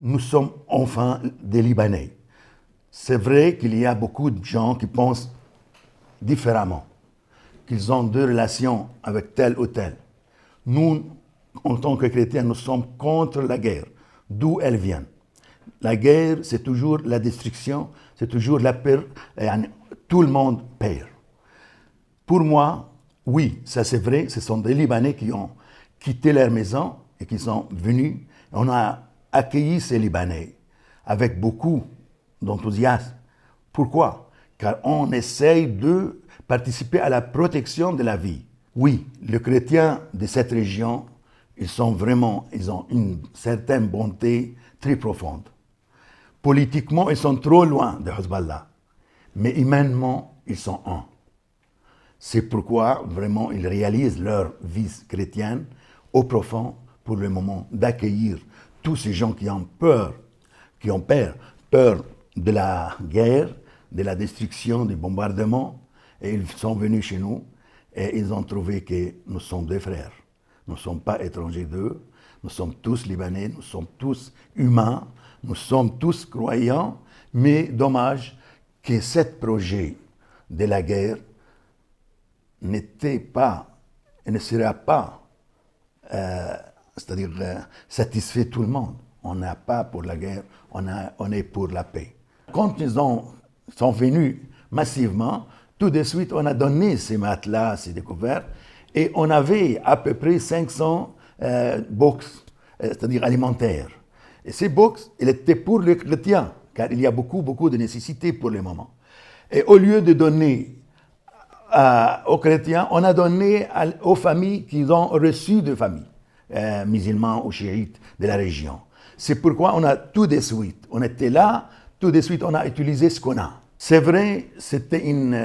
Nous sommes enfin des Libanais. C'est vrai qu'il y a beaucoup de gens qui pensent différemment, qu'ils ont deux relations avec tel ou tel. Nous, en tant que chrétiens, nous sommes contre la guerre, d'où elle vient. La guerre, c'est toujours la destruction, c'est toujours la peur, et tout le monde perd. Pour moi, oui, ça c'est vrai, ce sont des Libanais qui ont quitté leur maison et qui sont venus. On a accueilli ces Libanais avec beaucoup d'enthousiasme. Pourquoi? Car on essaye de participer à la protection de la vie. Oui, les chrétiens de cette région, ils ont une certaine bonté très profonde. Politiquement, ils sont trop loin de Hezbollah, mais humainement, ils sont un. C'est pourquoi, vraiment, ils réalisent leur vie chrétienne au profond pour le moment d'accueillir tous ces gens qui ont peur, peur de la guerre, de la destruction, du bombardement. Et ils sont venus chez nous et ils ont trouvé que nous sommes des frères. Nous ne sommes pas étrangers d'eux. Nous sommes tous Libanais, nous sommes tous humains, nous sommes tous croyants. Mais dommage que ce projet de la guerre n'était pas et ne sera pas, satisfait tout le monde. On n'a pas pour la guerre, on est pour la paix. Quand sont venus massivement, tout de suite, on a donné ces matelas, ces découvertes, et on avait à peu près 500 box, c'est-à-dire alimentaires. Et ces box, elles étaient pour les chrétiens, car il y a beaucoup de nécessités pour le moment. Et au lieu de donner aux chrétiens, on a donné aux familles qui ont reçu de familles, musulmans ou chiites de la région. C'est pourquoi on a tout de suite, on était là, tout de suite on a utilisé ce qu'on a. C'est vrai, c'était une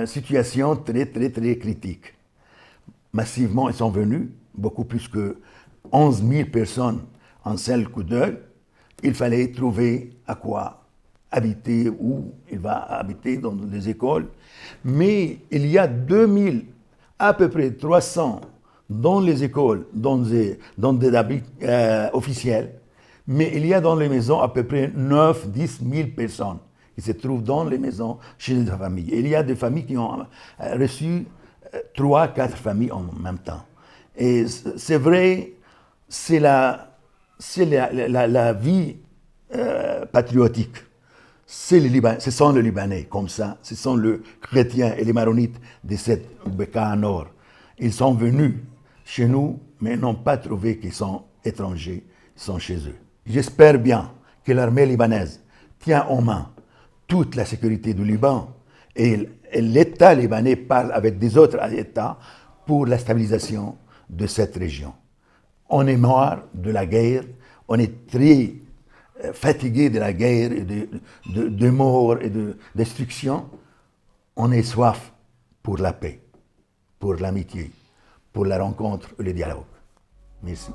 situation très critique. Massivement, ils sont venus, beaucoup plus que 11 000 personnes en seul coup d'œil. Il fallait trouver à quoi habiter, où il va habiter, dans des écoles. Mais il y a 2000, à peu près 300 dans les écoles, dans des habits officiels. Mais il y a dans les maisons à peu près 9-10 000 personnes qui se trouvent dans les maisons chez les familles. Et il y a des familles qui ont reçu 3-4 familles en même temps. Et c'est vrai, c'est la vie patriotique. Ce sont les Libanais, comme ça. Ce sont les chrétiens et les maronites de cette Bekaa Nord. Ils sont venus chez nous, mais n'ont pas trouvé qu'ils sont étrangers, ils sont chez eux. J'espère bien que l'armée libanaise tient en main toute la sécurité du Liban et l'État libanais parle avec des autres États pour la stabilisation de cette région. On est mort de la guerre, on est très fatigué de la guerre et de morts et de destruction. On est soif pour la paix, pour l'amitié, pour la rencontre et le dialogue. Merci.